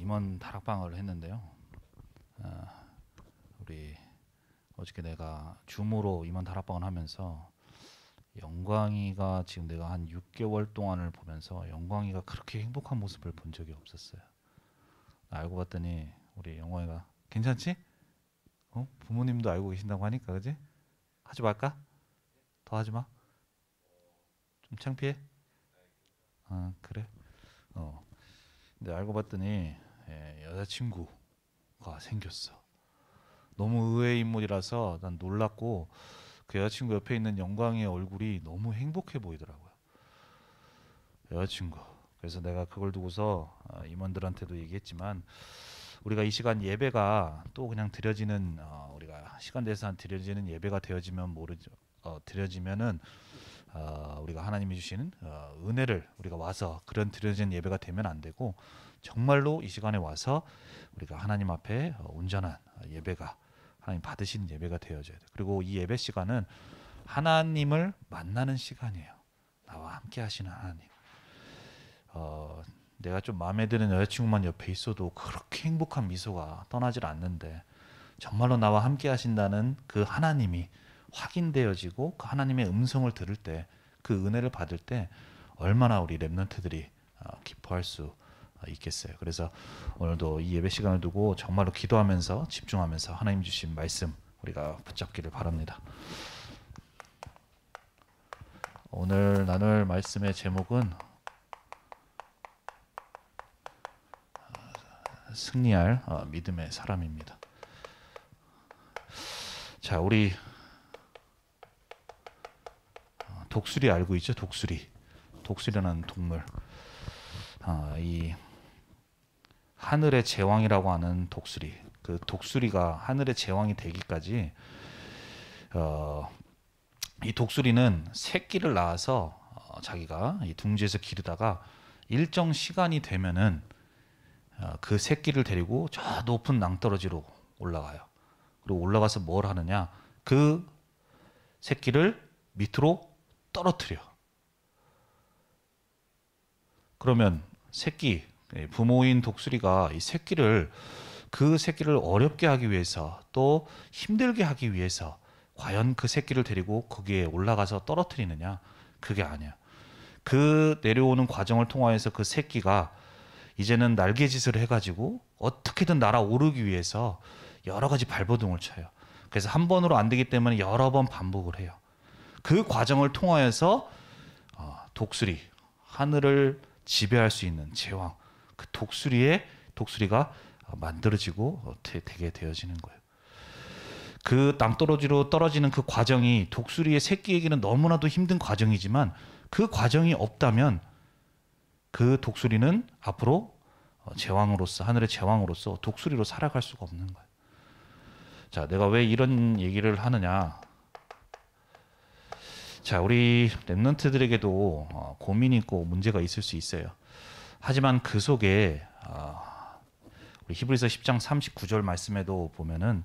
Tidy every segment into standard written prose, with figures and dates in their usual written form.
임원 다락방을 했는데요. 어, 우리 어저께 내가 줌으로 임원 다락방을 하면서 영광이가 지금 내가 한 6개월 동안을 보면서 영광이가 그렇게 행복한 모습을 본 적이 없었어요. 알고 봤더니 우리 영광이가 괜찮지? 부모님도 알고 계신다고 하니까 그지? 하지 말까? 더 하지 마. 좀 창피해? 아 그래? 근데 알고 봤더니 여자친구가 생겼어. 너무 의외의 인물이라서 난 놀랐고 그 여자친구 옆에 있는 영광의 얼굴이 너무 행복해 보이더라고요. 여자친구. 그래서 내가 그걸 두고서 임원들한테도 얘기했지만 우리가 이 시간 예배가 또 그냥 드려지는 우리가 시간 대상 드려지는 예배가 되어지면 모르죠. 드려지면은 우리가 하나님이 주시는 은혜를 우리가 와서 그런 드려지는 예배가 되면 안 되고 정말로 이 시간에 와서 우리가 하나님 앞에 온전한 예배가 하나님 받으시는 예배가 되어져야 돼. 그리고 이 예배 시간은 하나님을 만나는 시간이에요. 나와 함께 하시는 하나님. 내가 좀 마음에 드는 여자친구만 옆에 있어도 그렇게 행복한 미소가 떠나질 않는데 정말로 나와 함께 하신다는 그 하나님이 확인되어지고 그 하나님의 음성을 들을 때 그 은혜를 받을 때 얼마나 우리 렘넌트들이 기뻐할 수 있겠어요. 그래서 오늘도 이 예배 시간을 두고 정말로 기도하면서 집중하면서 하나님 주신 말씀 우리가 붙잡기를 바랍니다. 오늘 나눌 말씀의 제목은 승리할 믿음의 사람입니다. 자, 우리 독수리 알고 있죠? 독수리라는 동물. 이 하늘의 제왕이라고 하는 독수리. 그 독수리가 하늘의 제왕이 되기까지 이 독수리는 새끼를 낳아서 자기가 이 둥지에서 기르다가 일정 시간이 되면은 그 새끼를 데리고 저 높은 낭떠러지로 올라가요. 그리고 올라가서 뭘 하느냐? 그 새끼를 밑으로 떨어뜨려. 그러면 새끼, 부모인 독수리가 이 새끼를 그 새끼를 어렵게 하기 위해서 또 힘들게 하기 위해서 과연 그 새끼를 데리고 거기에 올라가서 떨어뜨리느냐? 그게 아니야. 그 내려오는 과정을 통하여서 그 새끼가 이제는 날개짓을 해가지고 어떻게든 날아오르기 위해서 여러 가지 발버둥을 쳐요. 그래서 한 번으로 안 되기 때문에 여러 번 반복을 해요. 그 과정을 통하여서 독수리, 하늘을 지배할 수 있는 제왕, 그 독수리가 만들어지고 되게 되어지는 거예요. 그 낭떠러지로 떨어지는 그 과정이 독수리의 새끼에게는 너무나도 힘든 과정이지만 그 과정이 없다면 그 독수리는 앞으로 제왕으로서 하늘의 제왕으로서 독수리로 살아갈 수가 없는 거예요. 자, 내가 왜 이런 얘기를 하느냐? 자, 우리 렘넌트들에게도 고민이 있고 문제가 있을 수 있어요. 하지만 그 속에 우리 히브리서 10장 39절 말씀에도 보면은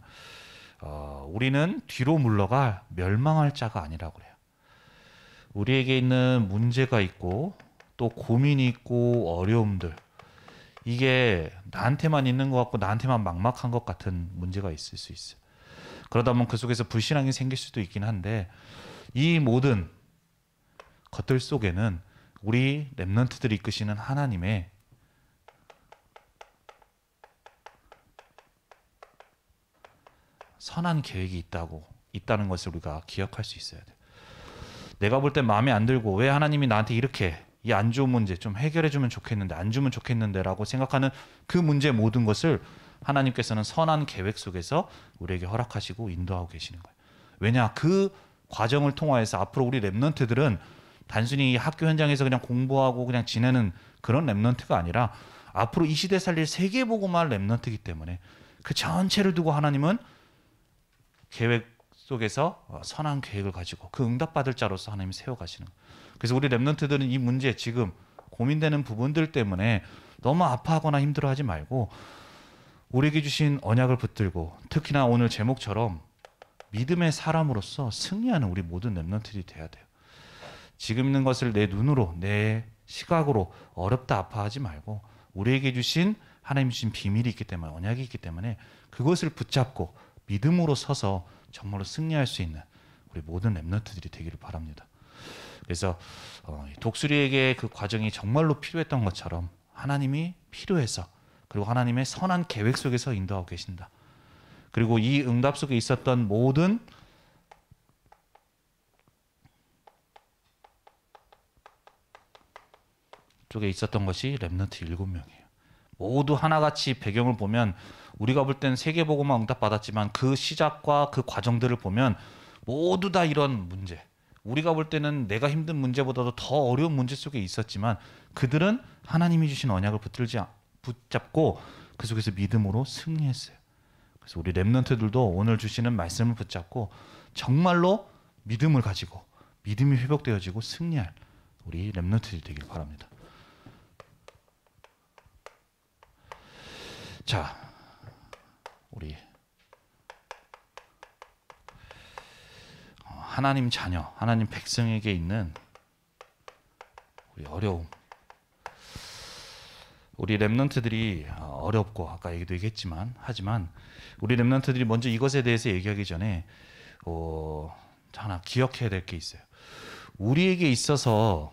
우리는 뒤로 물러가 멸망할 자가 아니라고 그래요. 우리에게 있는 문제가 있고 또 고민이 있고 어려움들, 이게 나한테만 있는 것 같고 나한테만 막막한 것 같은 문제가 있을 수 있어요. 그러다 보면 그 속에서 불신앙이 생길 수도 있긴 한데 이 모든 것들 속에는 우리 렘넌트들이 이끄시는 하나님의 선한 계획이 있다는 것을 우리가 기억할 수 있어야 돼요. 내가 볼 때 마음에 안 들고 왜 하나님이 나한테 이렇게 이 안 좋은 문제 좀 해결해 주면 좋겠는데 안 주면 좋겠는데 라고 생각하는 그 문제 모든 것을 하나님께서는 선한 계획 속에서 우리에게 허락하시고 인도하고 계시는 거예요. 왜냐? 그 과정을 통하여서 앞으로 우리 렘넌트들은 단순히 학교 현장에서 그냥 공부하고 그냥 지내는 그런 렘넌트가 아니라 앞으로 이 시대 살릴 세계복음할 렘넌트이기 때문에 그 전체를 두고 하나님은 계획 속에서 선한 계획을 가지고 그 응답받을 자로서 하나님이 세워가시는 거예요. 그래서 우리 렘넌트들은 이 문제 지금 고민되는 부분들 때문에 너무 아파하거나 힘들어하지 말고 우리에게 주신 언약을 붙들고 특히나 오늘 제목처럼 믿음의 사람으로서 승리하는 우리 모든 렘넌트들이 돼야 돼요. 지금 있는 것을 내 눈으로 내 시각으로 어렵다 아파하지 말고 우리에게 주신 하나님 주신 비밀이 있기 때문에, 언약이 있기 때문에 그것을 붙잡고 믿음으로 서서 정말로 승리할 수 있는 우리 모든 렘넌트들이 되기를 바랍니다. 그래서 독수리에게 그 과정이 정말로 필요했던 것처럼 하나님이 필요해서, 그리고 하나님의 선한 계획 속에서 인도하고 계신다. 그리고 이 응답 속에 있었던 모든 쪽에 있었던 것이 렘넌트 7명이에요. 모두 하나같이 배경을 보면 우리가 볼 땐 세계복음만 응답받았지만 그 시작과 그 과정들을 보면 모두 다 이런 문제, 우리가 볼 때는 내가 힘든 문제보다도 더 어려운 문제 속에 있었지만 그들은 하나님이 주신 언약을 붙잡고 그 속에서 믿음으로 승리했어요. 그래서 우리 렘넌트들도 오늘 주시는 말씀을 붙잡고 정말로 믿음을 가지고 믿음이 회복되어지고 승리할 우리 렘넌트들이 되길 바랍니다. 자, 우리 하나님 자녀, 하나님 백성에게 있는 우리 어려움, 우리 렘넌트들이 어렵고 아까 얘기도 얘기했지만 하지만 우리 렘넌트들이 먼저 이것에 대해서 얘기하기 전에 하나 기억해야 될 게 있어요. 우리에게 있어서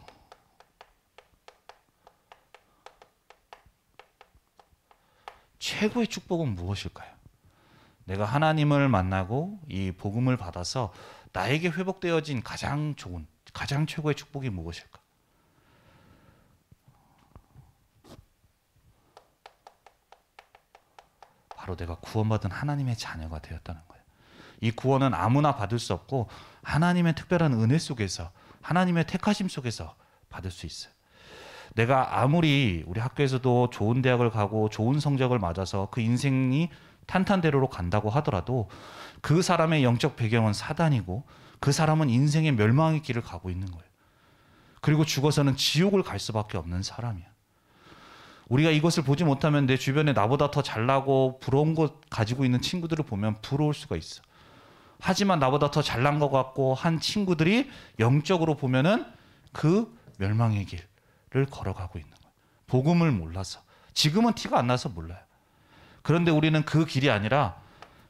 최고의 축복은 무엇일까요? 내가 하나님을 만나고 이 복음을 받아서 나에게 회복되어진 가장 좋은, 가장 최고의 축복이 무엇일까? 바로 내가 구원받은 하나님의 자녀가 되었다는 거예요. 이 구원은 아무나 받을 수 없고 하나님의 특별한 은혜 속에서, 하나님의 택하심 속에서 받을 수 있어요. 내가 아무리 우리 학교에서도 좋은 대학을 가고 좋은 성적을 맞아서 그 인생이 탄탄대로로 간다고 하더라도 그 사람의 영적 배경은 사단이고 그 사람은 인생의 멸망의 길을 가고 있는 거예요. 그리고 죽어서는 지옥을 갈 수밖에 없는 사람이야. 우리가 이것을 보지 못하면 내 주변에 나보다 더 잘나고 부러운 것 가지고 있는 친구들을 보면 부러울 수가 있어. 하지만 나보다 더 잘난 것 같고 한 친구들이 영적으로 보면은 그 멸망의 길을 걸어가고 있는 거예요. 복음을 몰라서. 지금은 티가 안 나서 몰라요. 그런데 우리는 그 길이 아니라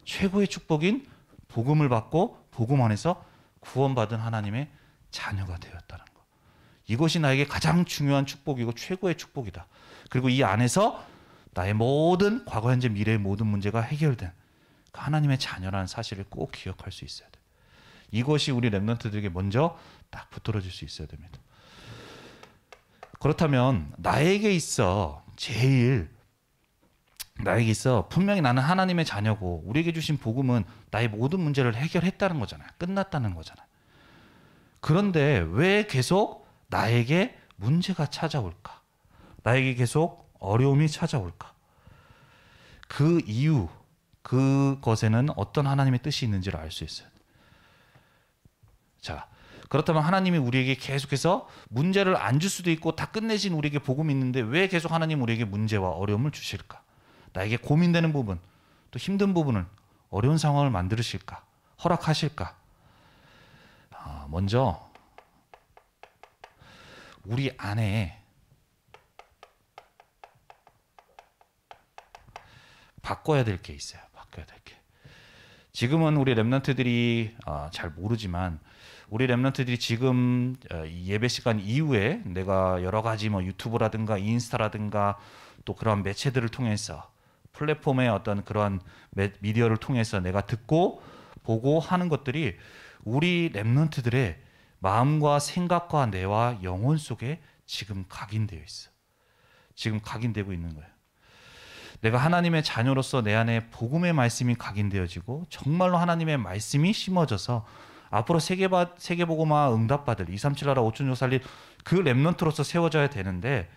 최고의 축복인 복음을 받고 복음 안에서 구원받은 하나님의 자녀가 되었다는 것. 이것이 나에게 가장 중요한 축복이고 최고의 축복이다. 그리고 이 안에서 나의 모든 과거, 현재, 미래의 모든 문제가 해결된 그 하나님의 자녀라는 사실을 꼭 기억할 수 있어야 돼요. 이것이 우리 렘넌트들에게 먼저 딱 붙들어질 수 있어야 됩니다. 그렇다면 나에게 있어 분명히 나는 하나님의 자녀고 우리에게 주신 복음은 나의 모든 문제를 해결했다는 거잖아요. 끝났다는 거잖아요. 그런데 왜 계속 나에게 문제가 찾아올까? 나에게 계속 어려움이 찾아올까? 그 이유, 그것에는 어떤 하나님의 뜻이 있는지를 알 수 있어요. 자, 그렇다면 하나님이 우리에게 계속해서 문제를 안 줄 수도 있고 다 끝내신 우리에게 복음이 있는데 왜 계속 하나님 우리에게 문제와 어려움을 주실까? 나에게 고민되는 부분, 또 힘든 부분을, 어려운 상황을 만드실까? 허락하실까? 먼저 우리 안에 바꿔야 될 게 있어요. 바꿔야 될 게. 지금은 우리 렘넌트들이 잘 모르지만 우리 렘넌트들이 지금 예배 시간 이후에 내가 여러 가지 뭐 유튜브라든가 인스타라든가 또 그런 매체들을 통해서 플랫폼의 어떤 그런 미디어를 통해서 내가 듣고 보고 하는 것들이 우리 렘넌트들의 마음과 생각과 뇌와 영혼 속에 지금 각인되어 있어. 지금 각인되고 있는 거예요. 내가 하나님의 자녀로서 내 안에 복음의 말씀이 각인되어지고 정말로 하나님의 말씀이 심어져서 앞으로 세계복음화 응답받을 237 나라 5천족 살릴 그 렘넌트로서 세워져야 되는데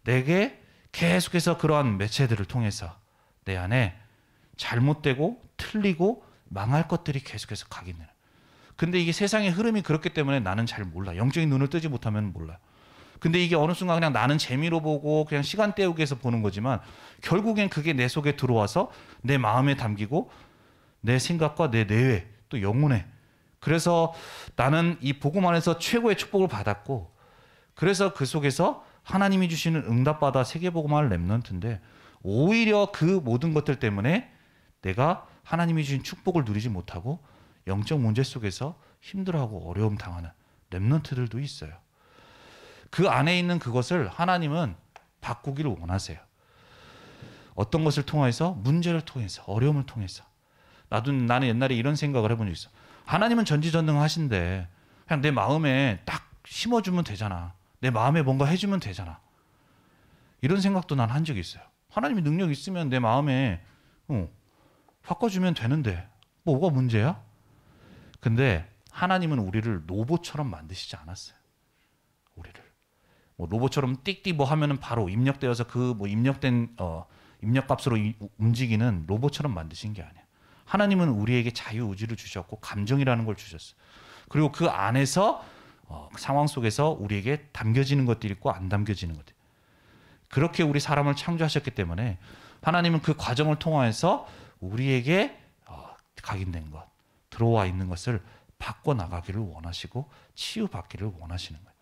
내게 계속해서 그러한 매체들을 통해서 내 안에 잘못되고 틀리고 망할 것들이 계속해서 각인돼요. 근데 이게 세상의 흐름이 그렇기 때문에 나는 잘 몰라. 영적인 눈을 뜨지 못하면 몰라요. 근데 이게 어느 순간 그냥 나는 재미로 보고 그냥 시간 때우기 위해서 보는 거지만 결국엔 그게 내 속에 들어와서 내 마음에 담기고 내 생각과 내 뇌에 또 영혼에, 그래서 나는 이 복음 안에서 최고의 축복을 받았고 그래서 그 속에서 하나님이 주시는 응답받아 세계복음화를 렘넌트인데 오히려 그 모든 것들 때문에 내가 하나님이 주신 축복을 누리지 못하고 영적 문제 속에서 힘들어하고 어려움 당하는 렘넌트들도 있어요. 그 안에 있는 그것을 하나님은 바꾸기를 원하세요. 어떤 것을 통해서? 문제를 통해서, 어려움을 통해서. 나는 옛날에 이런 생각을 해본 적 있어. 하나님은 전지전능하신데 그냥 내 마음에 딱 심어주면 되잖아. 내 마음에 뭔가 해주면 되잖아. 이런 생각도 난 한 적이 있어요. 하나님이 능력 있으면 내 마음에 바꿔주면 되는데 뭐가 문제야? 근데 하나님은 우리를 로봇처럼 만드시지 않았어요. 우리를 뭐 로봇처럼 띡띡 뭐 하면은 바로 입력되어서 그 뭐 입력된 입력값으로 움직이는 로봇처럼 만드신 게 아니야. 하나님은 우리에게 자유의지를 주셨고 감정이라는 걸 주셨어요. 그리고 그 안에서 상황 속에서 우리에게 담겨지는 것들이 있고 안 담겨지는 것들. 그렇게 우리 사람을 창조하셨기 때문에 하나님은 그 과정을 통해서 우리에게 각인된 것, 들어와 있는 것을 바꿔나가기를 원하시고 치유받기를 원하시는 거예요.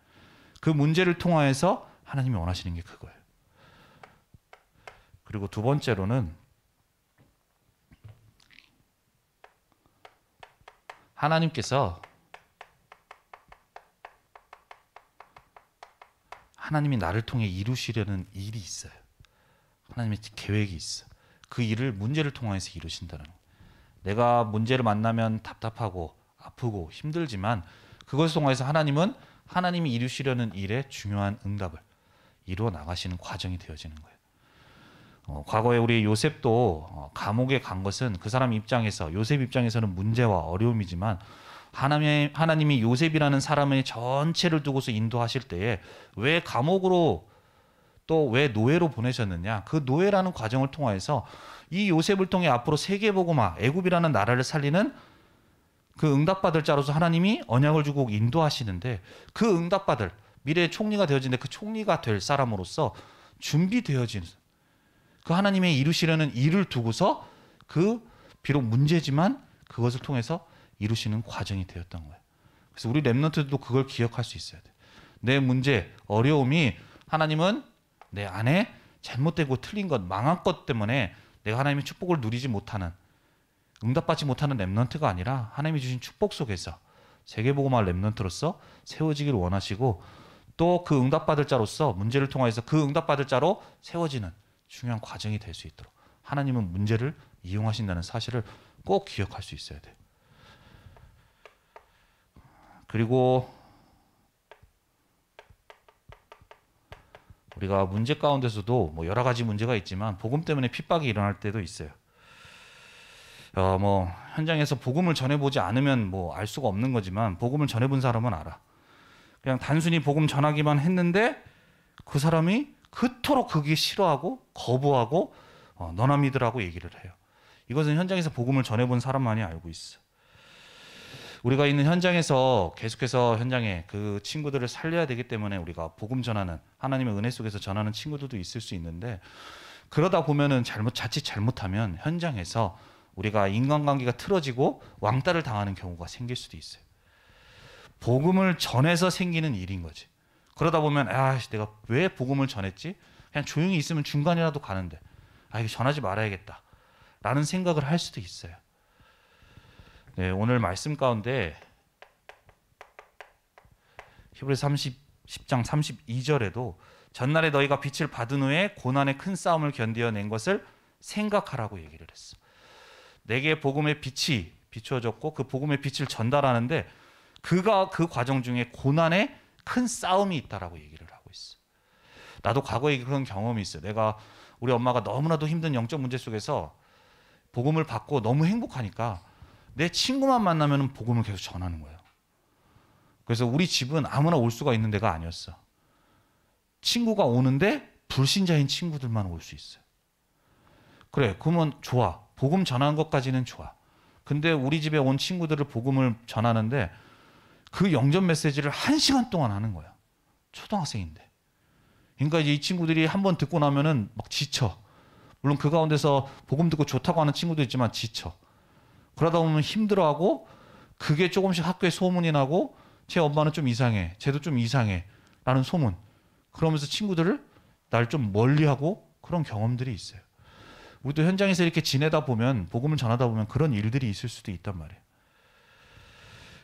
그 문제를 통하여서 하나님이 원하시는 게 그거예요. 그리고 두 번째로는 하나님께서 하나님이 나를 통해 이루시려는 일이 있어요. 하나님의 계획이 있어. 그 일을 문제를 통해서 이루신다는 거예요. 내가 문제를 만나면 답답하고 아프고 힘들지만 그것을 통해서 하나님은 하나님이 이루시려는 일에 중요한 응답을 이루어 나가시는 과정이 되어지는 거예요. 과거에 우리 요셉도 감옥에 간 것은 그 사람 입장에서 요셉 입장에서는 문제와 어려움이지만 하나님이 요셉이라는 사람의 전체를 두고서 인도하실 때에 왜 감옥으로 또 왜 노예로 보내셨느냐? 그 노예라는 과정을 통해서 이 요셉을 통해 앞으로 세계복음화, 애굽이라는 나라를 살리는 그 응답받을 자로서 하나님이 언약을 주고 인도하시는데 그 응답받을 미래의 총리가 되어지는데 그 총리가 될 사람으로서 준비되어진 그 하나님의 이루시려는 일을 두고서 그 비록 문제지만 그것을 통해서 이루시는 과정이 되었던 거예요. 그래서 우리 렘넌트들도 그걸 기억할 수 있어야 돼요. 내 문제, 어려움이 하나님은 내 안에 잘못되고 틀린 것, 망한 것 때문에 내가 하나님의 축복을 누리지 못하는 응답받지 못하는 렘넌트가 아니라 하나님이 주신 축복 속에서 세계복음화 렘넌트로서 세워지기를 원하시고 또 그 응답받을 자로서 문제를 통해서 그 응답받을 자로 세워지는 중요한 과정이 될 수 있도록 하나님은 문제를 이용하신다는 사실을 꼭 기억할 수 있어야 돼요. 그리고 우리가 문제 가운데서도 뭐 여러 가지 문제가 있지만 복음 때문에 핍박이 일어날 때도 있어요. 뭐 현장에서 복음을 전해보지 않으면 뭐 알 수가 없는 거지만 복음을 전해본 사람은 알아. 그냥 단순히 복음 전하기만 했는데 그 사람이 그토록 그게 싫어하고 거부하고 너나 믿으라고 얘기를 해요. 이것은 현장에서 복음을 전해본 사람만이 알고 있어. 우리가 있는 현장에서 계속해서 현장에 그 친구들을 살려야 되기 때문에 우리가 복음 전하는 하나님의 은혜 속에서 전하는 친구들도 있을 수 있는데 그러다 보면은 자칫 잘못하면 현장에서 우리가 인간관계가 틀어지고 왕따를 당하는 경우가 생길 수도 있어요. 복음을 전해서 생기는 일인 거지. 그러다 보면 내가 왜 복음을 전했지? 그냥 조용히 있으면 중간이라도 가는데 이거 전하지 말아야겠다 라는 생각을 할 수도 있어요. 네, 오늘 말씀 가운데 히브리서 10장 32절에도 전날에 너희가 빛을 받은 후에 고난의 큰 싸움을 견디어낸 것을 생각하라고 얘기를 했어. 내게 복음의 빛이 비추어졌고 그 복음의 빛을 전달하는데 그 과정 중에 고난의 큰 싸움이 있다라고 얘기를 하고 있어. 나도 과거에 그런 경험이 있어. 우리 엄마가 너무나도 힘든 영적 문제 속에서 복음을 받고 너무 행복하니까 내 친구만 만나면 복음을 계속 전하는 거예요. 그래서 우리 집은 아무나 올 수가 있는 데가 아니었어. 친구가 오는데 불신자인 친구들만 올 수 있어요. 그래, 그러면 좋아. 복음 전하는 것까지는 좋아. 근데 우리 집에 온 친구들을 복음을 전하는데 그 영접 메시지를 1시간 동안 하는 거야. 초등학생인데. 그러니까 이제 이 친구들이 한번 듣고 나면은 막 지쳐. 물론 그 가운데서 복음 듣고 좋다고 하는 친구도 있지만 지쳐. 그러다 보면 힘들어하고 그게 조금씩 학교에 소문이 나고 제 엄마는 좀 이상해. 쟤도 좀 이상해. 라는 소문. 그러면서 친구들을 날 좀 멀리하고 그런 경험들이 있어요. 우리도 현장에서 이렇게 지내다 보면, 복음을 전하다 보면 그런 일들이 있을 수도 있단 말이에요.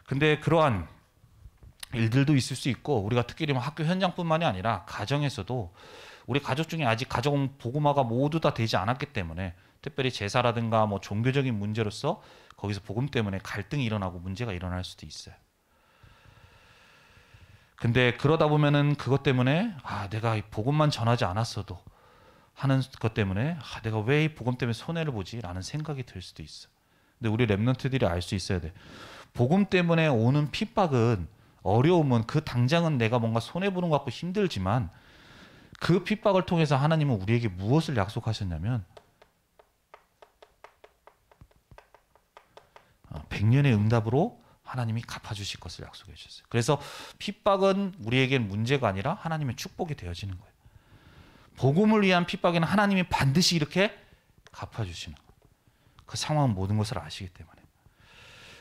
근데 그러한 일들도 있을 수 있고, 우리가 특별히 학교 현장뿐만이 아니라 가정에서도, 우리 가족 중에 아직 가정 복음화가 모두 다 되지 않았기 때문에, 특별히 제사라든가 뭐 종교적인 문제로서 거기서 복음 때문에 갈등이 일어나고 문제가 일어날 수도 있어요. 근데 그러다 보면은 그것 때문에 내가 이 복음만 전하지 않았어도 하는 것 때문에 내가 왜 이 복음 때문에 손해를 보지? 라는 생각이 들 수도 있어. 근데 우리 랩런트들이 알 수 있어야 돼. 복음 때문에 오는 핍박은, 어려움은, 그 당장은 내가 뭔가 손해보는 것 같고 힘들지만, 그 핍박을 통해서 하나님은 우리에게 무엇을 약속하셨냐면 100년의 응답으로 하나님이 갚아주실 것을 약속해 주셨어요. 그래서 핍박은 우리에겐 문제가 아니라 하나님의 축복이 되어지는 거예요. 복음을 위한 핍박에는 하나님이 반드시 이렇게 갚아주시는 거예요. 그 상황은 모든 것을 아시기 때문에.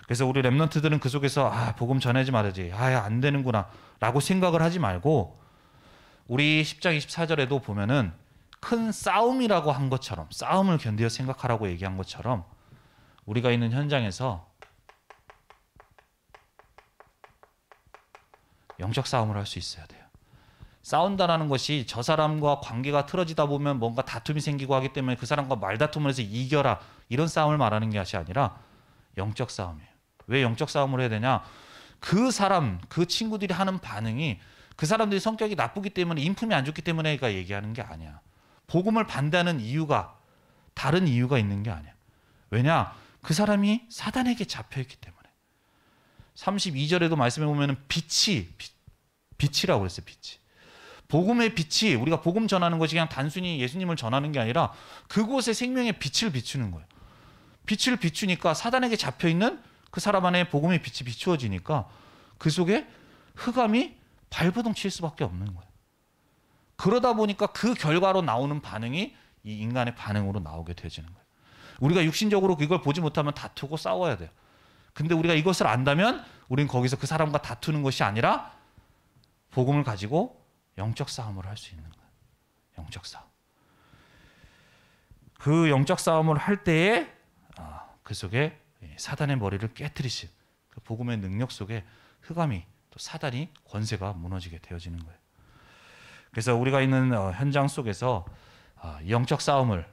그래서 우리 랩런트들은 그 속에서 복음 전하지 말아야지, 안 되는구나 라고 생각을 하지 말고, 우리 10장 24절에도 보면은 큰 싸움이라고 한 것처럼, 싸움을 견디어 생각하라고 얘기한 것처럼, 우리가 있는 현장에서 영적 싸움을 할 수 있어야 돼요. 싸운다라는 것이 저 사람과 관계가 틀어지다 보면 뭔가 다툼이 생기고 하기 때문에 그 사람과 말다툼을 해서 이겨라, 이런 싸움을 말하는 것이 아니라 영적 싸움이에요. 왜 영적 싸움을 해야 되냐? 그 사람, 그 친구들이 하는 반응이, 그 사람들이 성격이 나쁘기 때문에, 인품이 안 좋기 때문에가 얘기하는 게 아니야. 복음을 반대하는 이유가 다른 이유가 있는 게 아니야. 왜냐? 그 사람이 사단에게 잡혀있기 때문에. 32절에도 말씀해 보면은 빛이라고 그랬어요. 빛이. 복음의 빛이, 우리가 복음 전하는 것이 그냥 단순히 예수님을 전하는 게 아니라 그곳에 생명의 빛을 비추는 거예요. 빛을 비추니까 사단에게 잡혀있는 그 사람 안에 복음의 빛이 비추어지니까 그 속에 흑암이 발버둥 칠 수밖에 없는 거예요. 그러다 보니까 그 결과로 나오는 반응이 이 인간의 반응으로 나오게 되어지는 거예요. 우리가 육신적으로 이걸 보지 못하면 다투고 싸워야 돼요. 근데 우리가 이것을 안다면 우리는 거기서 그 사람과 다투는 것이 아니라 복음을 가지고 영적 싸움을 할 수 있는 거예요. 영적 싸움. 그 영적 싸움을 할 때에 그 속에 사단의 머리를 깨트리신 그 복음의 능력 속에 흑암이, 또 사단이 권세가 무너지게 되어지는 거예요. 그래서 우리가 있는 현장 속에서 영적 싸움을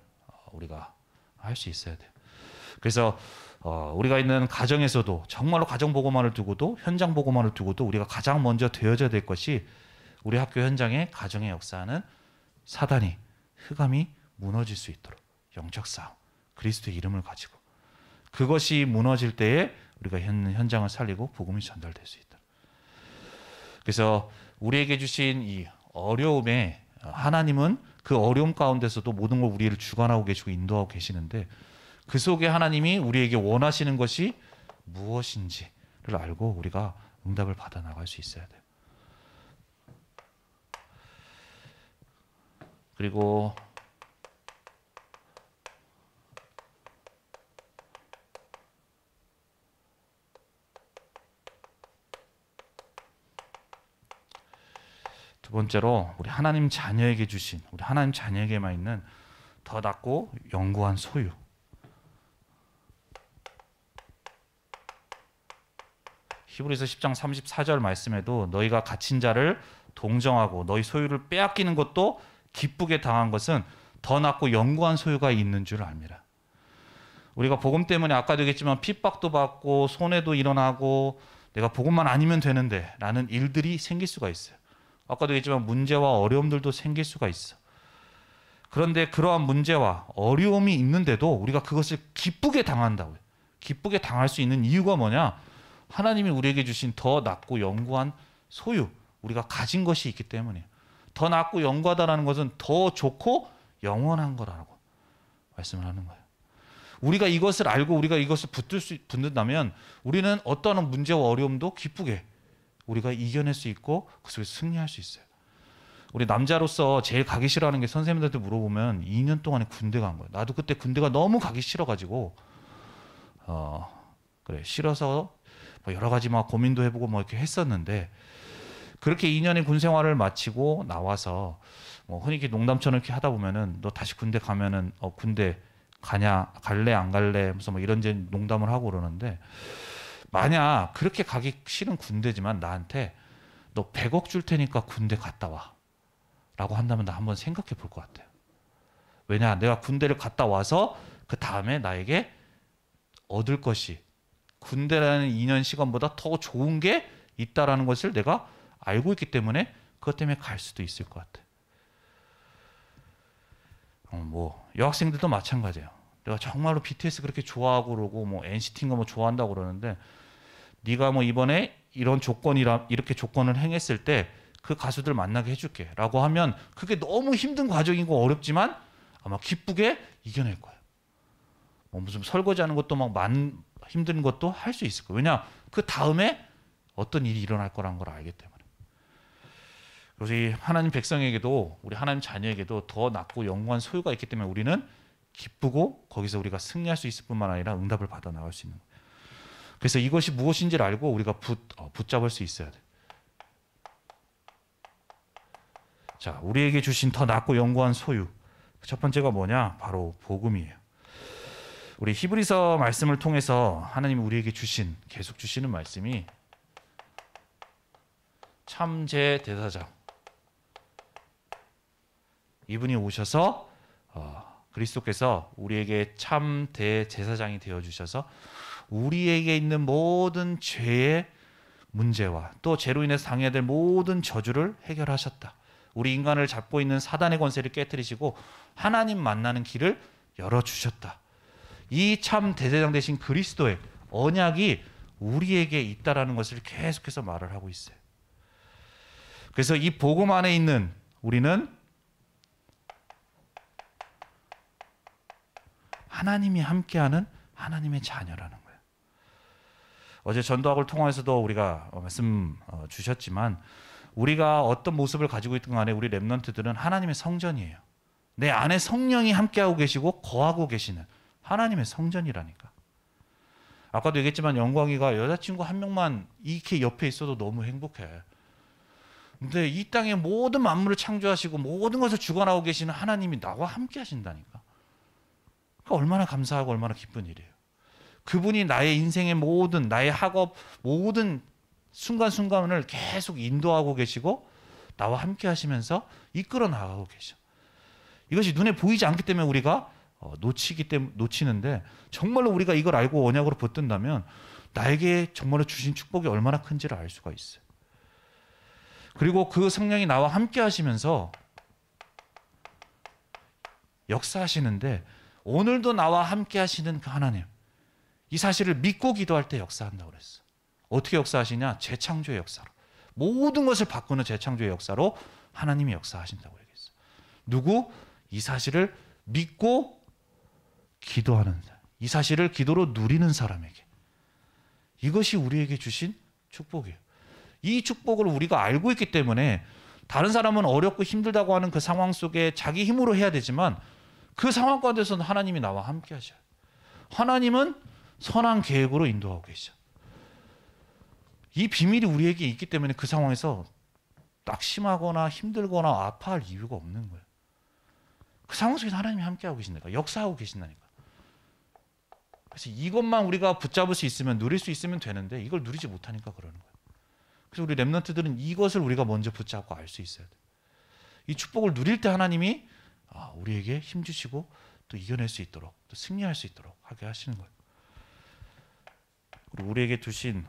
우리가 할 수 있어야 돼요. 그래서 우리가 있는 가정에서도 정말로 가정 복음화를 두고도, 현장 복음화를 두고도 우리가 가장 먼저 되어져야 될 것이, 우리 학교 현장에 가정의 역사하는 사단이, 흑암이 무너질 수 있도록 영적 싸움, 그리스도의 이름을 가지고, 그것이 무너질 때에 우리가 현장을 살리고 복음이 전달될 수 있다. 그래서 우리에게 주신 이 어려움에 하나님은 그 어려움 가운데서도 모든 걸 우리를 주관하고 계시고 인도하고 계시는데, 그 속에 하나님이 우리에게 원하시는 것이 무엇인지를 알고 우리가 응답을 받아 나갈 수 있어야 돼요. 그리고 두 번째로, 우리 하나님 자녀에게 주신, 우리 하나님 자녀에게만 있는 더 낫고 영구한 소유. 히브리서 10장 34절 말씀에도 너희가 갇힌 자를 동정하고 너희 소유를 빼앗기는 것도 기쁘게 당한 것은 더 낫고 영구한 소유가 있는 줄 압니다. 우리가 복음 때문에 아까도 얘기했지만 핍박도 받고 손해도 일어나고 내가 복음만 아니면 되는데 라는 일들이 생길 수가 있어요. 아까도 얘기했지만 문제와 어려움들도 생길 수가 있어. 그런데 그러한 문제와 어려움이 있는데도 우리가 그것을 기쁘게 당한다고요. 기쁘게 당할 수 있는 이유가 뭐냐? 하나님이 우리에게 주신 더 낫고 영구한 소유, 우리가 가진 것이 있기 때문이에요. 더 낫고 영구하다라는 것은 더 좋고 영원한 거라고 말씀을 하는 거예요. 우리가 이것을 알고 우리가 이것을 붙든다면 우리는 어떠한 문제와 어려움도 기쁘게 우리가 이겨낼 수 있고 그 속에서 승리할 수 있어요. 우리 남자로서 제일 가기 싫어하는 게, 선생님들한테 물어보면 2년 동안에 군대 간 거예요. 나도 그때 군대가 너무 가기 싫어가지고 그래 싫어서 뭐 여러 가지 막 고민도 해보고 뭐 이렇게 했었는데, 그렇게 2년의 군 생활을 마치고 나와서 뭐 흔히 이렇게 농담처럼 이렇게 하다 보면은 너 다시 군대 가면은 군대 갈래 안 갈래 무슨 뭐 이런 농담을 하고 그러는데, 만약 그렇게 가기 싫은 군대지만 나한테 너 100억 줄 테니까 군대 갔다 와 라고 한다면 나 한번 생각해 볼 것 같아요. 왜냐, 내가 군대를 갔다 와서 그 다음에 나에게 얻을 것이 군대라는 2년 시간보다 더 좋은 게 있다라는 것을 내가 알고 있기 때문에 그것 때문에 갈 수도 있을 것 같아요. 뭐 여학생들도 마찬가지예요. 내가 정말로 BTS 그렇게 좋아하고 그러고 뭐 NCT인가 뭐 좋아한다고 그러는데, 네가 뭐 이번에 이런 조건이라 이렇게 조건을 행했을 때 그 가수들 만나게 해줄게 라고 하면 그게 너무 힘든 과정이고 어렵지만 아마 기쁘게 이겨낼 거예요. 뭐 무슨 설거지하는 것도 막 힘든 것도 할 수 있을 거예요. 왜냐, 그 다음에 어떤 일이 일어날 거라는 걸 알기 때문에. 그래서 이 하나님 백성에게도, 우리 하나님 자녀에게도 더 낫고 영원한 소유가 있기 때문에 우리는 기쁘고 거기서 우리가 승리할 수 있을 뿐만 아니라 응답을 받아 나갈 수 있는 거예요. 그래서 이것이 무엇인지를 알고 우리가 붙잡을 수 있어야 돼요. 자, 우리에게 주신 더 낫고 영원한 소유. 첫 번째가 뭐냐? 바로 복음이에요. 우리 히브리서 말씀을 통해서 하나님이 우리에게 계속 주시는 말씀이 참제 대사장, 이분이 오셔서 그리스도께서 우리에게 참 대제사장이 되어 주셔서 우리에게 있는 모든 죄의 문제와 또 죄로 인해서 당해야 될 모든 저주를 해결하셨다. 우리 인간을 잡고 있는 사단의 권세를 깨뜨리시고 하나님 만나는 길을 열어주셨다. 이 참 대제사장 되신 그리스도의 언약이 우리에게 있다라는 것을 계속해서 말을 하고 있어요. 그래서 이 복음 안에 있는 우리는 하나님이 함께하는 하나님의 자녀라는 거예요. 어제 전도학을 통해서도 우리가 말씀 주셨지만, 우리가 어떤 모습을 가지고 있든 간에 우리 렘넌트들은 하나님의 성전이에요. 내 안에 성령이 함께하고 계시고 거하고 계시는 하나님의 성전이라니까. 아까도 얘기했지만 영광이가 여자친구 한 명만 이렇게 옆에 있어도 너무 행복해. 근데 이 땅의 모든 만물을 창조하시고 모든 것을 주관하고 계시는 하나님이 나와 함께 하신다니까. 그러니까 얼마나 감사하고 얼마나 기쁜 일이에요. 그분이 나의 인생의 모든, 나의 학업 모든 순간순간을 계속 인도하고 계시고 나와 함께 하시면서 이끌어 나가고 계셔. 이것이 눈에 보이지 않기 때문에 우리가 놓치는데, 정말로 우리가 이걸 알고 언약으로 붙든다면 나에게 정말로 주신 축복이 얼마나 큰지를 알 수가 있어요. 그리고 그 성령이 나와 함께 하시면서 역사하시는데, 오늘도 나와 함께 하시는 그 하나님, 이 사실을 믿고 기도할 때 역사한다고 그랬어. 어떻게 역사하시냐? 재창조의 역사로. 모든 것을 바꾸는 재창조의 역사로 하나님이 역사하신다고 얘기했어. 누구? 이 사실을 믿고 기도하는 사람, 이 사실을 기도로 누리는 사람에게. 이것이 우리에게 주신 축복이에요. 이 축복을 우리가 알고 있기 때문에 다른 사람은 어렵고 힘들다고 하는 그 상황 속에 자기 힘으로 해야 되지만 그 상황 가운데서는 하나님이 나와 함께 하셔요. 하나님은 선한 계획으로 인도하고 계셔. 이 비밀이 우리에게 있기 때문에 그 상황에서 낙심하거나 힘들거나 아파할 이유가 없는 거예요. 그 상황 속에서 하나님이 함께하고 계신다니까. 역사하고 계신다니까. 그래서 이것만 우리가 붙잡을 수 있으면, 누릴 수 있으면 되는데 이걸 누리지 못하니까 그러는 거예요. 그래서 우리 렘넌트들은 이것을 우리가 먼저 붙잡고 알 수 있어야 돼요. 이 축복을 누릴 때 하나님이 우리에게 힘 주시고 또 이겨낼 수 있도록, 또 승리할 수 있도록 하게 하시는 거예요. 그리고 우리에게 주신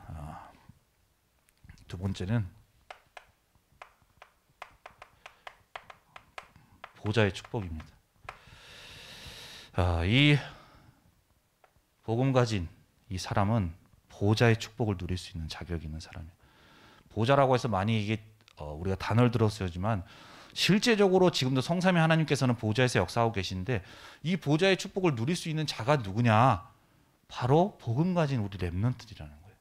두 번째는 보좌의 축복입니다. 이 복음 가진 이 사람은 보좌의 축복을 누릴 수 있는 자격이 있는 사람이에요. 보좌라고 해서 많이 이게 우리가 단어를 들었지만 실제적으로 지금도 성삼위 하나님께서는 보좌에서 역사하고 계신데, 이 보좌의 축복을 누릴 수 있는 자가 누구냐? 바로 복음 가진 우리 렘넌트들이라는 거예요.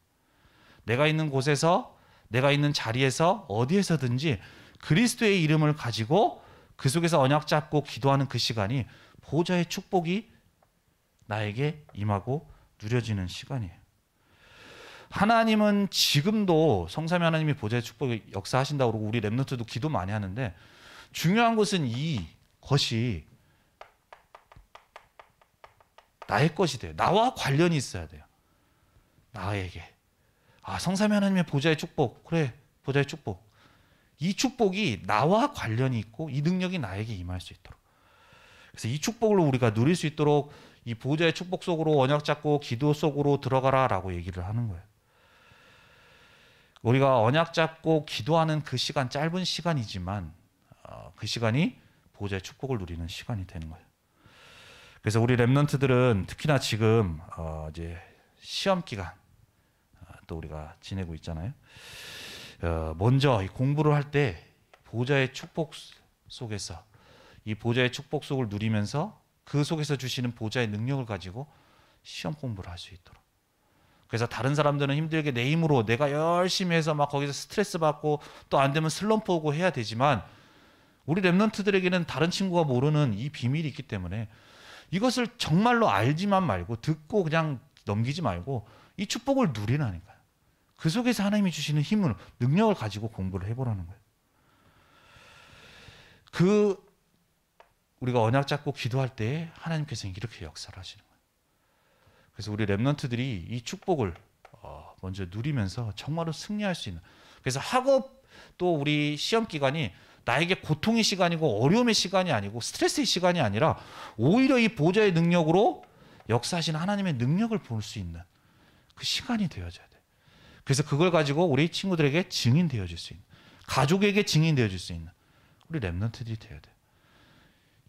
내가 있는 곳에서, 내가 있는 자리에서 어디에서든지 그리스도의 이름을 가지고 그 속에서 언약 잡고 기도하는 그 시간이 보좌의 축복이 나에게 임하고 누려지는 시간이에요. 하나님은 지금도 성삼위 하나님이 보좌의 축복을 역사하신다고 그러고 우리 렘넌트도 기도 많이 하는데, 중요한 것은 이것이 나의 것이 돼요. 나와 관련이 있어야 돼요. 나에게. 성삼위 하나님의 보좌의 축복. 그래, 보좌의 축복. 이 축복이 나와 관련이 있고 이 능력이 나에게 임할 수 있도록. 그래서 이 축복을 우리가 누릴 수 있도록 이 보좌의 축복 속으로 언약 잡고 기도 속으로 들어가라라고 얘기를 하는 거예요. 우리가 언약 잡고 기도하는 그 시간, 짧은 시간이지만 그 시간이 보좌의 축복을 누리는 시간이 되는 거예요. 그래서 우리 렘넌트들은 특히나 지금 이제 시험 기간 또 우리가 지내고 있잖아요. 먼저 이 공부를 할 때 보좌의 축복 속에서 이 보좌의 축복 속을 누리면서 그 속에서 주시는 보좌의 능력을 가지고 시험 공부를 할 수 있도록. 그래서 다른 사람들은 힘들게 내 힘으로 내가 열심히 해서 막 거기서 스트레스 받고 또 안 되면 슬럼프 오고 해야 되지만 우리 렘넌트들에게는 다른 친구가 모르는 이 비밀이 있기 때문에 이것을 정말로 알지만 말고 듣고 그냥 넘기지 말고 이 축복을 누리라니까요. 그 속에서 하나님이 주시는 힘을, 능력을 가지고 공부를 해보라는 거예요. 우리가 언약 잡고 기도할 때 하나님께서 이렇게 역사를 하시는 거예요. 그래서 우리 렘넌트들이 이 축복을 먼저 누리면서 정말로 승리할 수 있는. 그래서 학업 또 우리 시험 기간이 나에게 고통의 시간이고 어려움의 시간이 아니고 스트레스의 시간이 아니라 오히려 이 보좌의 능력으로 역사하시는 하나님의 능력을 볼 수 있는 그 시간이 되어져야 돼. 그래서 그걸 가지고 우리 친구들에게 증인 되어줄 수 있는, 가족에게 증인 되어줄 수 있는 우리 렘넌트들이 되어야 돼.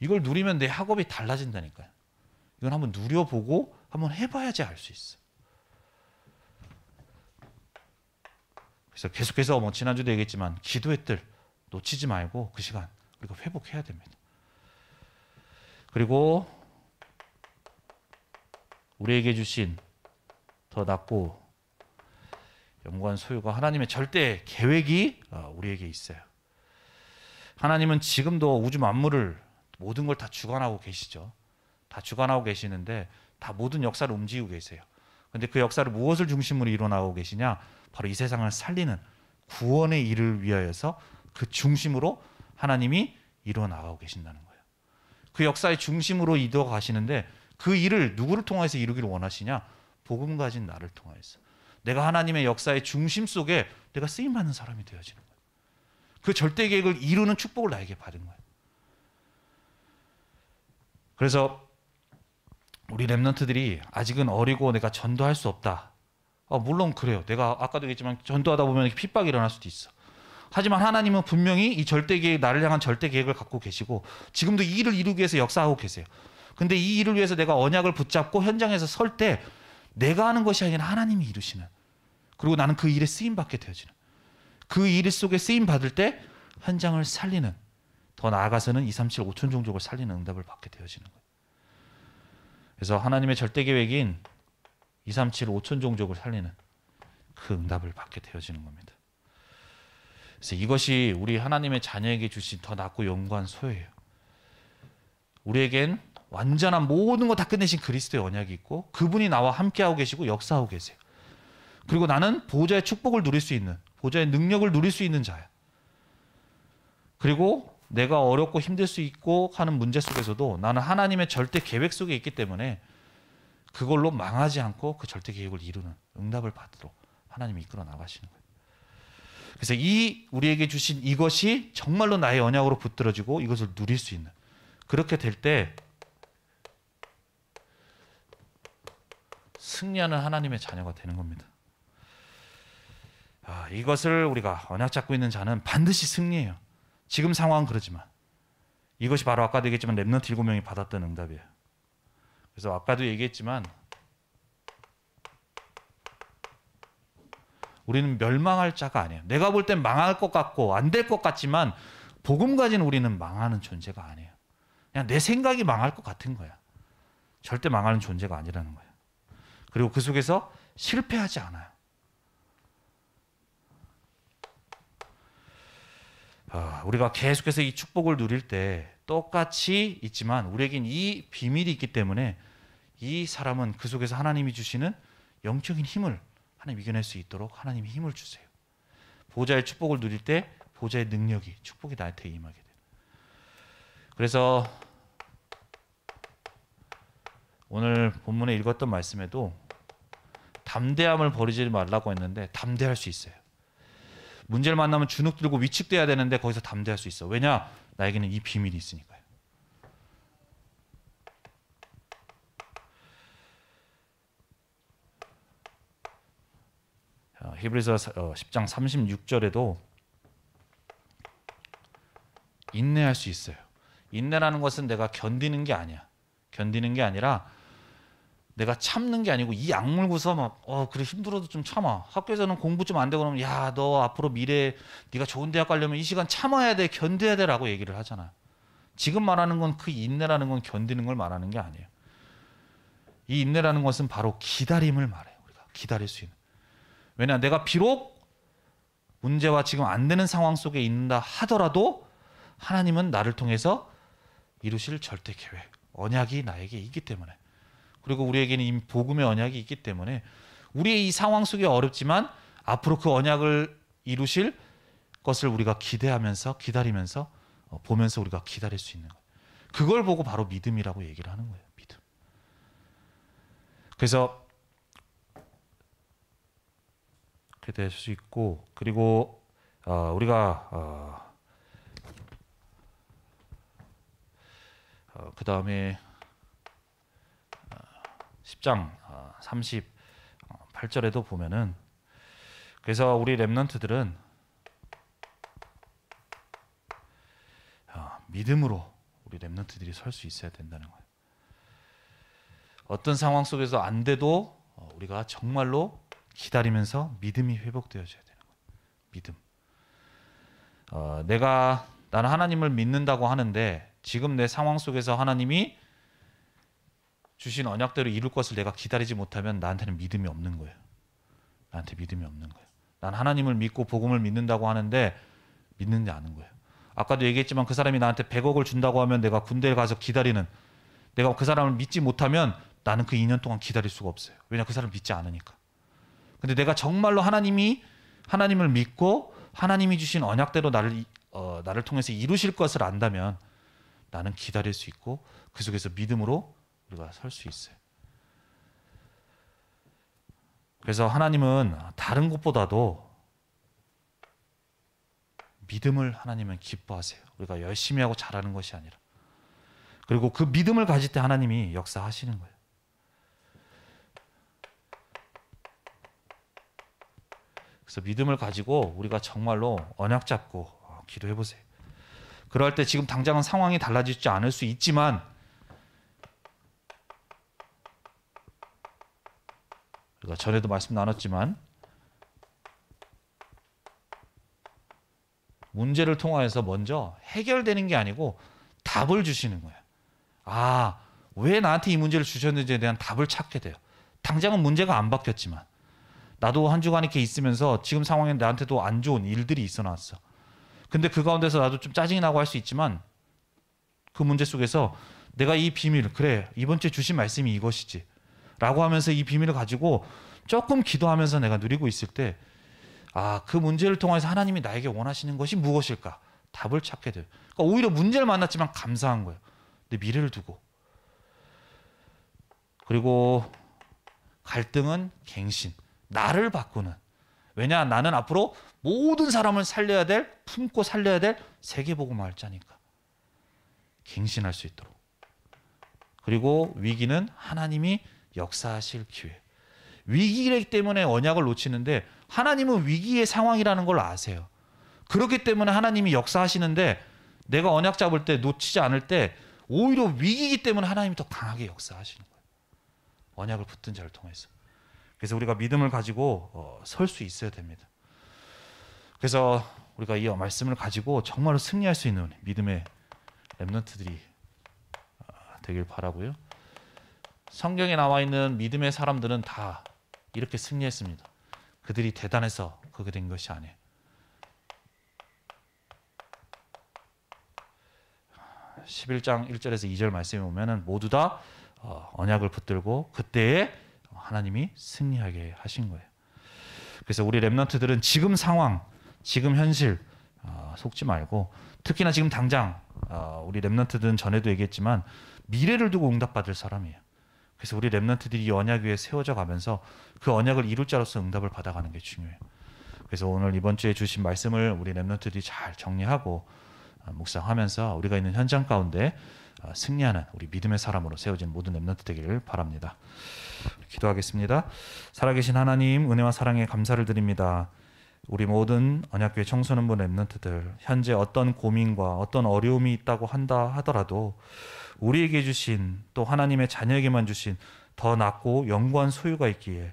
이걸 누리면 내 학업이 달라진다니까요. 이건 한번 누려보고 한번 해봐야지 알 수 있어. 그래서 계속해서 지난주도 얘기했지만 기도의 뜰 놓치지 말고 그 시간 우리가 회복해야 됩니다. 그리고 우리에게 주신 더 낫고 영광 소유가 하나님의 절대 계획이 우리에게 있어요. 하나님은 지금도 우주 만물을 모든 걸 다 주관하고 계시죠. 다 주관하고 계시는데 다 모든 역사를 움직이고 계세요. 그런데 그 역사를 무엇을 중심으로 일어나고 계시냐? 바로 이 세상을 살리는 구원의 일을 위하여서 그 중심으로 하나님이 일어나가고 계신다는 거예요. 그 역사의 중심으로 이루어 가시는데 그 일을 누구를 통해서 이루기를 원하시냐? 복음 가진 나를 통해서. 내가 하나님의 역사의 중심 속에 내가 쓰임받는 사람이 되어지는 거예요. 그 절대 계획을 이루는 축복을 나에게 받은 거예요. 그래서 우리 렘넌트들이 아직은 어리고 내가 전도할 수 없다. 물론 그래요. 내가 아까도 얘기했지만 전도하다 보면 핍박이 일어날 수도 있어. 하지만 하나님은 분명히 이 절대 계획, 나를 향한 절대 계획을 갖고 계시고 지금도 이 일을 이루기 위해서 역사하고 계세요. 근데 이 일을 위해서 내가 언약을 붙잡고 현장에서 설 때 내가 하는 것이 아니라 하나님이 이루시는, 그리고 나는 그 일에 쓰임받게 되어지는, 그 일 속에 쓰임받을 때 현장을 살리는, 더 나아가서는 237 5천 종족을 살리는 응답을 받게 되어지는 거예요. 그래서 하나님의 절대 계획인 237 5천 종족을 살리는 그 응답을 받게 되어지는 겁니다. 그래서 이것이 우리 하나님의 자녀에게 주신 더 낫고 영광 소유예요. 우리에겐 완전한 모든 거 다 끝내신 그리스도의 언약이 있고 그분이 나와 함께하고 계시고 역사하고 계세요. 그리고 나는 보좌의 축복을 누릴 수 있는, 보좌의 능력을 누릴 수 있는 자야. 그리고 내가 어렵고 힘들 수 있고 하는 문제 속에서도 나는 하나님의 절대 계획 속에 있기 때문에 그걸로 망하지 않고 그 절대 계획을 이루는 응답을 받도록 하나님이 이끌어 나가시는 거예요. 그래서 이 우리에게 주신 이것이 정말로 나의 언약으로 붙들어지고 이것을 누릴 수 있는, 그렇게 될 때 승리하는 하나님의 자녀가 되는 겁니다. 이것을 우리가 언약 잡고 있는 자는 반드시 승리해요. 지금 상황은 그러지만 이것이 바로 아까도 얘기했지만 렘넌트 7명이 받았던 응답이에요. 그래서 아까도 얘기했지만 우리는 멸망할 자가 아니에요. 내가 볼 땐 망할 것 같고 안 될 것 같지만 복음 가진 우리는 망하는 존재가 아니에요. 그냥 내 생각이 망할 것 같은 거야. 절대 망하는 존재가 아니라는 거예요. 그리고 그 속에서 실패하지 않아요. 우리가 계속해서 이 축복을 누릴 때 똑같이 있지만 우리에겐 이 비밀이 있기 때문에 이 사람은 그 속에서 하나님이 주시는 영적인 힘을 하나님 이겨낼 수 있도록 하나님이 힘을 주세요. 보좌의 축복을 누릴 때 보좌의 능력이, 축복이 나한테 임하게 돼요. 그래서 오늘 본문에 읽었던 말씀에도 담대함을 버리지 말라고 했는데 담대할 수 있어요. 문제를 만나면 주눅 들고 위축돼야 되는데 거기서 담대할 수 있어. 왜냐? 나에게는 이 비밀이 있으니까요. 히브리서 10장 36절에도 인내할 수 있어요. 인내라는 것은 내가 견디는 게 아니야. 견디는 게 아니라 내가 참는 게 아니고 이 악물고서 막 그래 힘들어도 좀 참아. 학교에서는 공부 좀 안 되고 그러면 야, 너 앞으로 미래에 네가 좋은 대학 가려면 이 시간 참아야 돼, 견뎌야 돼라고 얘기를 하잖아요. 지금 말하는 건 그 인내라는 건 견디는 걸 말하는 게 아니에요. 이 인내라는 것은 바로 기다림을 말해요. 우리가 기다릴 수 있는. 왜냐, 내가 비록 문제와 지금 안 되는 상황 속에 있는다 하더라도 하나님은 나를 통해서 이루실 절대 계획, 언약이 나에게 있기 때문에, 그리고 우리에게는 이미 복음의 언약이 있기 때문에 우리의 이 상황 속에 어렵지만 앞으로 그 언약을 이루실 것을 우리가 기대하면서 기다리면서 보면서 우리가 기다릴 수 있는 거예요. 그걸 보고 바로 믿음이라고 얘기를 하는 거예요. 믿음. 그래서 그렇게 될 수 있고, 그리고 우리가 그 다음에 10장 38절에도 보면은, 그래서 우리 렘넌트들은 믿음으로 우리 렘넌트들이 설 수 있어야 된다는 거예요. 어떤 상황 속에서 안 돼도 우리가 정말로 기다리면서 믿음이 회복되어져야 되는 거예요. 믿음. 나는 하나님을 믿는다고 하는데 지금 내 상황 속에서 하나님이 주신 언약대로 이룰 것을 내가 기다리지 못하면 나한테는 믿음이 없는 거예요. 나한테 믿음이 없는 거예요. 난 하나님을 믿고 복음을 믿는다고 하는데 믿는지 않은 거예요. 아까도 얘기했지만 그 사람이 나한테 100억을 준다고 하면 내가 군대에 가서 기다리는, 내가 그 사람을 믿지 못하면 나는 그 2년 동안 기다릴 수가 없어요. 왜냐, 그 사람을 믿지 않으니까. 근데 내가 정말로 하나님을 믿고 하나님이 주신 언약대로 나를 통해서 이루실 것을 안다면 나는 기다릴 수 있고 그 속에서 믿음으로 우리가 설 수 있어요. 그래서 하나님은 다른 것보다도 믿음을 하나님은 기뻐하세요. 우리가 열심히 하고 잘하는 것이 아니라. 그리고 그 믿음을 가질 때 하나님이 역사하시는 거예요. 그래서 믿음을 가지고 우리가 정말로 언약 잡고 기도해 보세요. 그럴 때 지금 당장은 상황이 달라지지 않을 수 있지만 우리가 전에도 말씀 나눴지만 문제를 통하여서 먼저 해결되는 게 아니고 답을 주시는 거예요. 왜 나한테 이 문제를 주셨는지에 대한 답을 찾게 돼요. 당장은 문제가 안 바뀌었지만 나도 한 주간 이렇게 있으면서 지금 상황에 나한테도 안 좋은 일들이 있어 놨어. 근데 그 가운데서 나도 좀 짜증이 나고 할 수 있지만 그 문제 속에서 내가 이 비밀, 그래 이번 주에 주신 말씀이 이것이지 라고 하면서 이 비밀을 가지고 조금 기도하면서 내가 누리고 있을 때 그 문제를 통해서 하나님이 나에게 원하시는 것이 무엇일까? 답을 찾게 돼요. 그러니까 오히려 문제를 만났지만 감사한 거예요. 내 미래를 두고. 그리고 갈등은 갱신, 나를 바꾸는. 왜냐, 나는 앞으로 모든 사람을 살려야 될, 품고 살려야 될 세계복음화자니까. 갱신할 수 있도록. 그리고 위기는 하나님이 역사하실 기회. 위기이기 때문에 언약을 놓치는데 하나님은 위기의 상황이라는 걸 아세요. 그렇기 때문에 하나님이 역사하시는데 내가 언약 잡을 때 놓치지 않을 때 오히려 위기이기 때문에 하나님이 더 강하게 역사하시는 거예요. 언약을 붙든 자를 통해서. 그래서 우리가 믿음을 가지고 설 수 있어야 됩니다. 그래서 우리가 이 말씀을 가지고 정말로 승리할 수 있는 믿음의 렘넌트들이 되길 바라고요. 성경에 나와 있는 믿음의 사람들은 다 이렇게 승리했습니다. 그들이 대단해서 그렇게 된 것이 아니에요. 11장 1절에서 2절 말씀에 보면은 모두 다 언약을 붙들고 그때에 하나님이 승리하게 하신 거예요. 그래서 우리 렘넌트들은 지금 상황, 지금 현실 속지 말고, 특히나 지금 당장 우리 렘넌트들은 전에도 얘기했지만 미래를 두고 응답받을 사람이에요. 그래서 우리 렘넌트들이 이 언약 위에 세워져 가면서 그 언약을 이룰 자로서 응답을 받아가는 게 중요해요. 그래서 오늘 이번 주에 주신 말씀을 우리 렘넌트들이 잘 정리하고 묵상하면서 우리가 있는 현장 가운데 승리하는 우리 믿음의 사람으로 세워진 모든 렘넌트 되기를 바랍니다. 기도하겠습니다. 살아계신 하나님, 은혜와 사랑에 감사를 드립니다. 우리 모든 언약교회 청소년부 렘넌트들, 현재 어떤 고민과 어떤 어려움이 있다고 한다 하더라도 우리에게 주신, 또 하나님의 자녀에게만 주신 더 낫고 영구한 소유가 있기에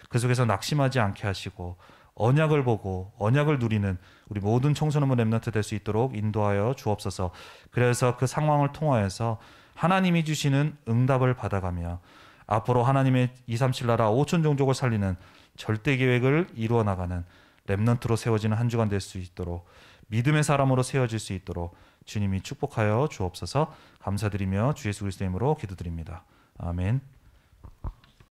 그 속에서 낙심하지 않게 하시고 언약을 보고 언약을 누리는 우리 모든 청소년부 렘넌트 될 수 있도록 인도하여 주옵소서. 그래서 그 상황을 통하여서 하나님이 주시는 응답을 받아가며 앞으로 하나님의 237 나라 5천 종족을 살리는 절대 계획을 이루어 나가는 렘넌트로 세워지는 한 주간 될 수 있도록, 믿음의 사람으로 세워질 수 있도록 주님이 축복하여 주옵소서. 감사드리며 주 예수 그리스도의 이름으로 기도드립니다. 아멘.